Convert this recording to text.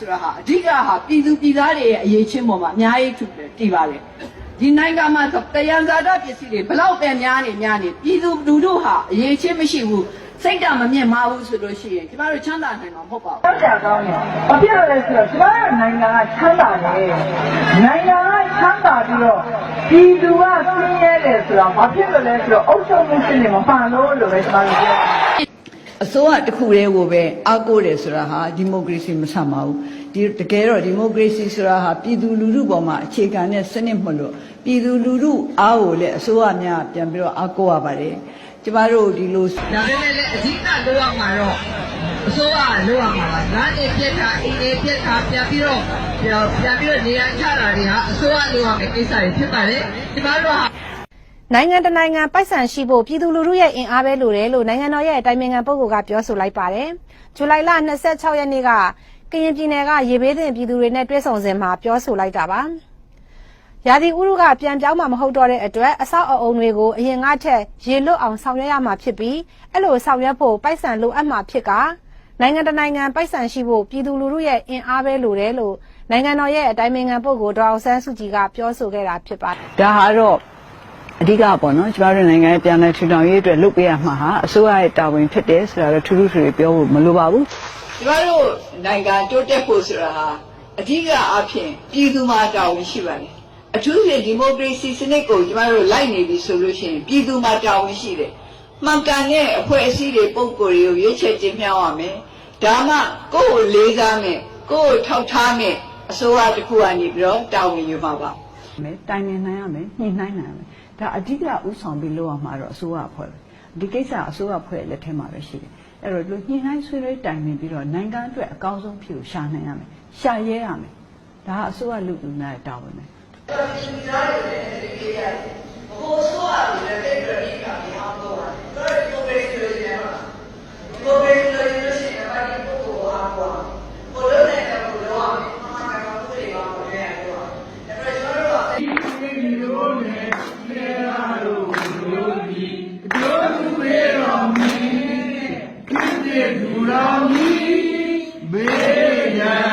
ဆိုတာဟာအဓိကဟာပြည်သူပြည်သားတွေရဲ့အရေးချင်းပေါ်မှာအများကြီးတည်ပါတယ်ဒီနိုင်ငံမှာတရားစာတပစ္စည်းတွေဘလောက်ပဲများနေပြည်သူလူထုဟာအရေးချင်းမရှိဘူးစိတ်ဓာတ်မမြင့်မာဘူးဆိုလို့ရှိရင်ကျမတို့ချမ်းသာနိုင်မှာမဟုတ်ပါဘူး။ဟုတ်တယ်ကောင်းတယ်။ဘာဖြစ်လို့လဲဆိုတော့ကျမတို့နိုင်ငံကချမ်းသာတယ်။နိုင်ငံကချမ်းသာပြီးတော့ပြည်သူကဆင်းရဲတယ်ဆိုတော့ဘာဖြစ်လို့လဲဆိုတော့အုပ်ချုပ်မှုစနစ်မမှန်လို့ပဲကျမတို့ပြောအစိုးရတစ်ခုတည်းကိုပဲအားကိုးတယ်ဆိုတာဟာဒီမိုကရေစီမဆန်ပါဘူးဒီတကယ်တော့ဒီမိုကရေစီဆိုတာဟာပြည်သူလူထုပေါ်မှာအခြေခံတဲ့စနစ်မလို့ပြည်သူလူထုအားကိုလည်းအစိုးရများပြန်ပြီးတော့အားကိုးရပါတယ်ကျမတို့ဒီလိုဒါပေမဲ့လည်းအဓိကလိုရမှာတော့အစိုးရလိုရမှာပါငါးနေပြက်တာအင်းနေပြက်တာပြန်ပြီးတော့နေရာချတာတွေဟာအစိုးရလိုရမယ့်ကိစ္စတွေဖြစ်ပါတယ်ဒီမှာတော့နိုင်ငံတနိုင်ငံပိုက်ဆံရှိဖို့ပြည်သူလူထုရဲ့အင်အားပဲလိုတယ်လို့နိုင်ငံတော်ရဲ့တိုင်ပင်ခံပုဂ္ဂိုလ်ကပြောဆိုလိုက်ပါတယ်။ဇူလိုင်လ26ရက်နေ့ကကရင်ပြည်နယ်ကရေဘေးသင့်ပြည်သူတွေနဲ့တွေ့ဆုံစဉ်မှာပြောဆိုလိုက်တာပါ။ရာသီဥတုကပြန်ပြောင်းမှာမဟုတ်တော့တဲ့အတွက်အဆောက်အအုံတွေကိုအရင်ကထက်ရေလွတ်အောင်ဆောင်ရွက်ရမှာဖြစ်ပြီးအဲ့လိုဆောင်ရွက်ဖို့ပိုက်ဆံလိုအပ်မှာဖြစ်ကနိုင်ငံတနိုင်ငံပိုက်ဆံရှိဖို့ပြည်သူလူထုရဲ့အင်အားပဲလိုတယ်လို့နိုင်ငံတော်ရဲ့တိုင်ပင်ခံပုဂ္ဂိုလ်ဒေါ်အောင်ဆန်းစုကြည်ကပြောဆိုခဲ့တာဖြစ်ပါတယ်။ဒါဟာတော့အဓိကပေါ့နော်ကျမတို့နိုင်ငံရဲ့ပြန်လည်ထူထောင်ရေးအတွက်လုပ်ပေးရမှာဟာအစိုးရရဲ့တာဝန်ဖြစ်တယ်ဆိုတာတော့ထူးထူးထွေပြောဖို့မလိုပါဘူးကျမတို့နိုင်ငံတိုးတက်ဖို့ဆိုတာဟာအဓိကအဖြစ်ပြည်သူမှာတာဝန်ရှိပါတယ်အထူးဖြင့်ဒီမိုကရေစီစနစ်ကိုကျမတို့လိုက်နေပြီဆိုလို့ရှိရင်ပြည်သူမှာတာဝန်ရှိတယ်မှန်ကန်တဲ့အဖွဲ့အစည်းတွေပုံကိုယ်တွေကိုရွေးချယ်တင်မြှောက်ရမယ်ဒါမှကိုယ့်ကိုလေးစားမယ်ကိုယ့်ကိုထောက်ထားမယ်အစိုးရတစ်ခုကနေပြီးတော့တာဝန်ယူပါတိုင်ပင်နိုင်ရမယ်ညှိနှိုင်းနိုင်ရမယ်ဒါအဓိကဥဆောင်ပြီးလုပ်ရမှာတော့အစိုးရအဖွဲ့ပဲဒီကိစ္စအစိုးရအဖွဲ့လက်ထဲမှာပဲရှိတယ်အဲ့တော့လူညှိနှိုင်းဆွေးနွေးတိုင်ပင်ပြီးတော့နိုင်ငံအတွက်အကောင်းဆုံးဖြစ်ကိုရှာနိုင်ရမယ်ရှာရဲရမယ်ဒါအစိုးရလူလူများတာဝန်ပဲဒီသားတွေလည်းဒီကိစ္စဘိုးဆိုးရတယ်လည်းပြည့်ပြည့်ကပြောင်းတော့တယ်ဒီလိုပဲဆိုရင်ဒီလိုပဲဆိုရင်လို့ရှိရင်ဘာဒီပုဂ္ဂိုလ်အားပေါ်ဘိုးလုံးနဲ့တော့ဘိုးလုံးအောင်မှာကတော့သူ့တွေပါပေါ်နေတော့အဲ့တော့ကျွန်တော်တို့ကဒီလိုနဲ့လေရာလို့လို့ဒီတို့သူပေတော်မီပြည့်ပြည့်ဒူတော်မီဘေးရန်